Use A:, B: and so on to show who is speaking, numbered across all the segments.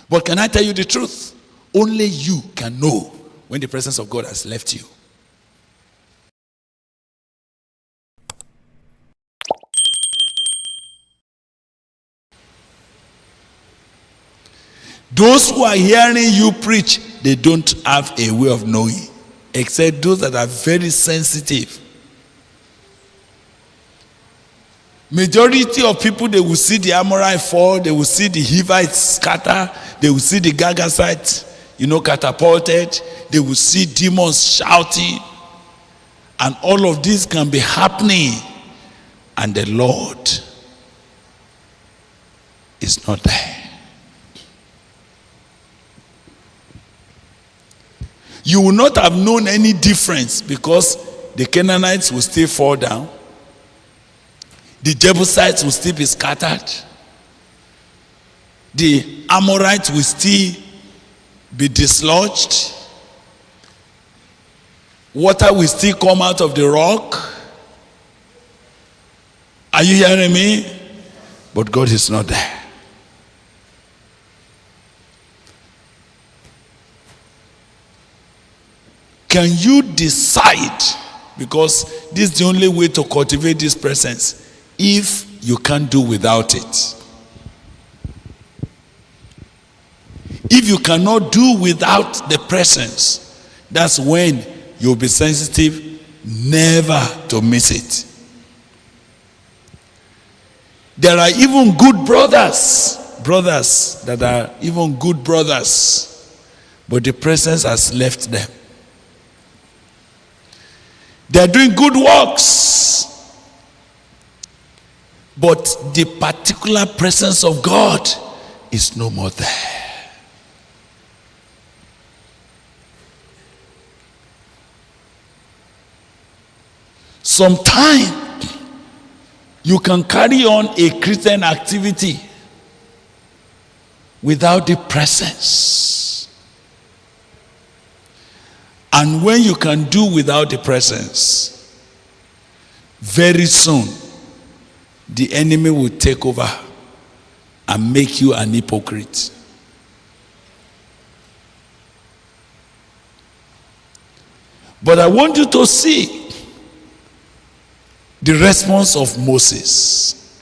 A: But can I tell you the truth? Only you can know when the presence of God has left you. Those who are hearing you preach, they don't have a way of knowing, except those that are very sensitive. Majority of people, they will see the Amorite fall, they will see the Hivites scatter, they will see the Gagasites, catapulted, they will see demons shouting, and all of this can be happening, and the Lord is not there. You will not have known any difference, because the Canaanites will still fall down. The Jebusites will still be scattered. The Amorites will still be dislodged. Water will still come out of the rock. Are you hearing me? But God is not there. Can you decide? Because this is the only way to cultivate this presence. If you can't do without it. If you cannot do without the presence, that's when you'll be sensitive never to miss it. There are even good brothers that are even good brothers, but the presence has left them. They are doing good works, but the particular presence of God is no more there. Sometimes you can carry on a Christian activity without the presence. And when you can do without the presence, very soon the enemy will take over and make you an hypocrite. But I want you to see the response of Moses,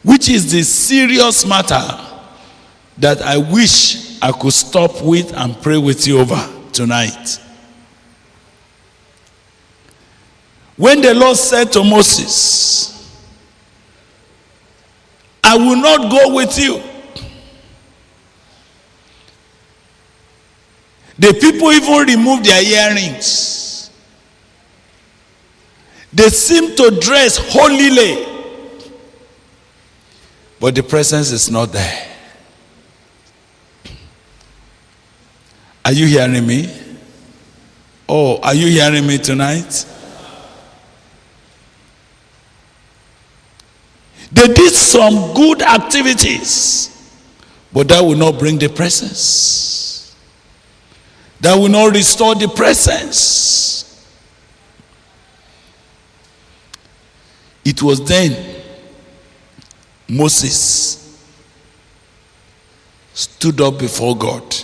A: which is the serious matter that I wish I could stop with and pray with you over tonight. When the Lord said to Moses, I will not go with you. The people even removed their earrings. They seem to dress holily, but the presence is not there. Are you hearing me? Oh, are you hearing me tonight? They did some good activities, but that will not bring the presence. That will not restore the presence. It was then Moses stood up before God,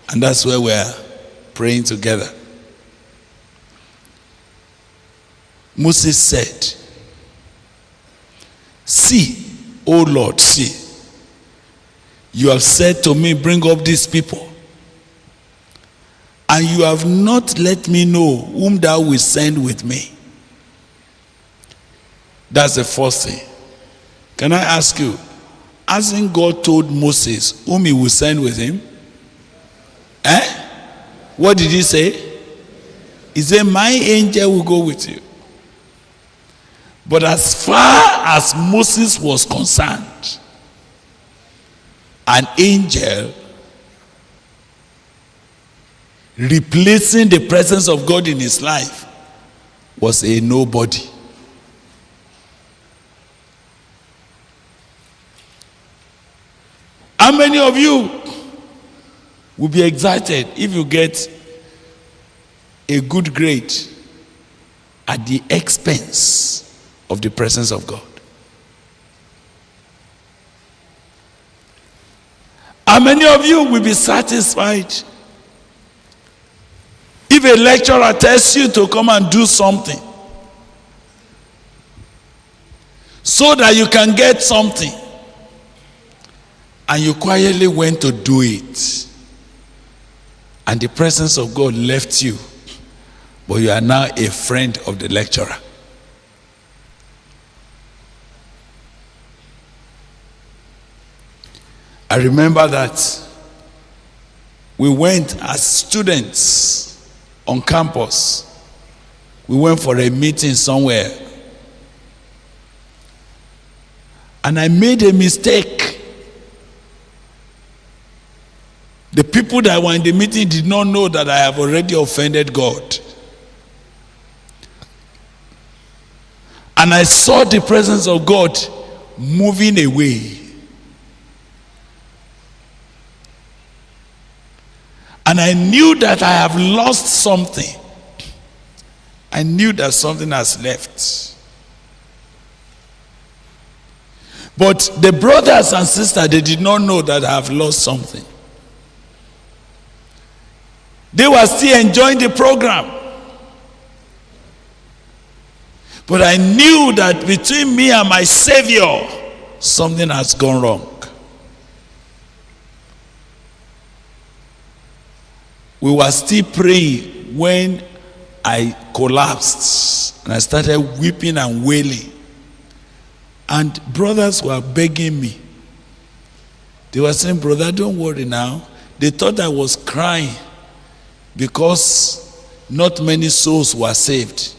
A: and that's where we're praying together. Moses said, see, O Lord, see, you have said to me, bring up these people, and you have not let me know whom thou wilt send with me. That's the first thing. Can I ask you, hasn't God told Moses whom he will send with him? What did he say? He said, my angel will go with you. But as far as Moses was concerned, an angel replacing the presence of God in his life was a nobody. How many of you will be excited if you get a good grade at the expense of the presence of God? How many of you will be satisfied if a lecturer tells you to come and do something so that you can get something, and you quietly went to do it, and the presence of God left you, but you are now a friend of the lecturer? I remember that we went as students on campus. We went for a meeting somewhere, and I made a mistake. The people that were in the meeting did not know that I have already offended God. And I saw the presence of God moving away. And I knew that I have lost something. I knew that something has left. But the brothers and sisters, they did not know that I have lost something. They were still enjoying the program. But I knew that between me and my Savior, something has gone wrong. We were still praying when I collapsed and I started weeping and wailing. And brothers were begging me. They were saying, "Brother, don't worry now." They thought I was crying because not many souls were saved.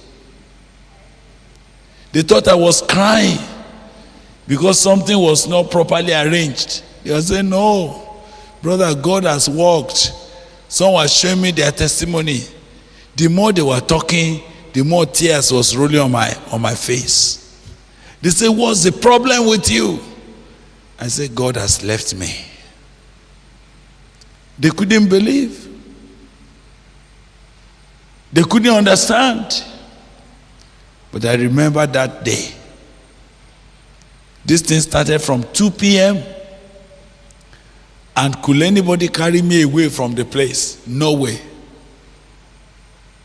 A: They thought I was crying because something was not properly arranged. They were saying, "No, brother, God has worked." Some were showing me their testimony. The more they were talking, the more tears was rolling on my face. They said, "What's the problem with you?" I said, "God has left me." They couldn't believe. They couldn't understand. But I remember that day. This thing started from 2 p.m. And could anybody carry me away from the place? No way.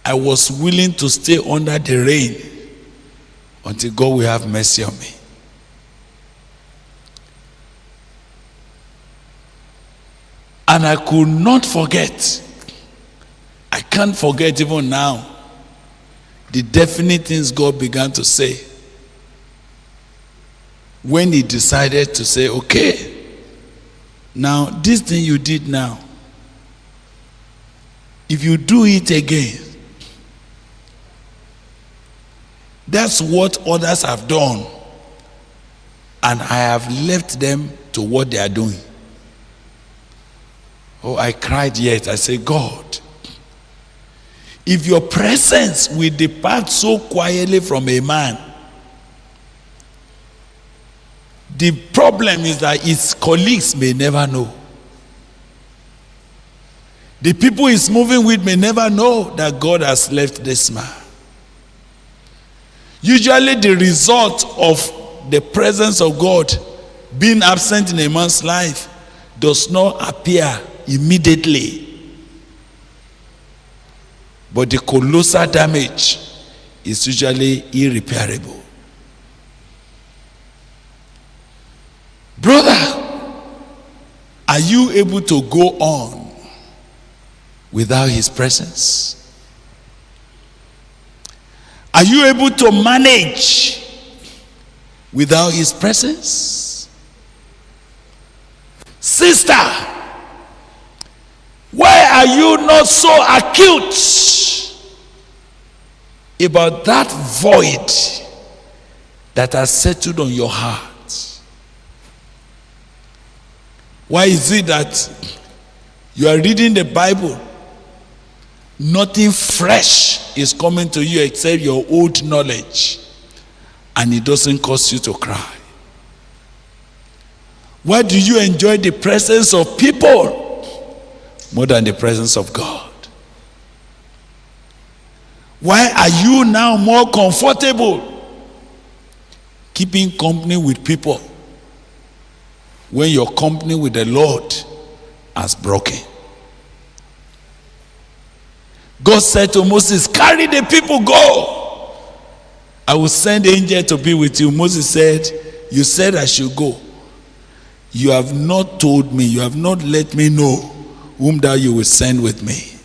A: I was willing to stay under the rain until God will have mercy on me. And I could not forget. I can't forget even now the definite things God began to say when He decided to say, "Okay, now this thing you did now, if you do it again, that's what others have done, and I have left them to what they are doing." Oh, I cried yet. I said, "God, if your presence will depart so quietly from a man, the problem is that his colleagues may never know. The people he's moving with may never know that God has left this man." Usually the result of the presence of God being absent in a man's life does not appear immediately. But the colossal damage is usually irreparable. Brother, are you able to go on without His presence? Are you able to manage without His presence? Sister, why are you not so acute about that void that has settled on your heart? Why is it that you are reading the Bible, nothing fresh is coming to you except your old knowledge, and it doesn't cause you to cry? Why do you enjoy the presence of people more than the presence of God? Why are you now more comfortable keeping company with people when your company with the Lord has broken. God said to Moses, carry the people, go. I will send angel to be with you. Moses said, you said I should go. You have not told me, you have not let me know whom thou you will send with me.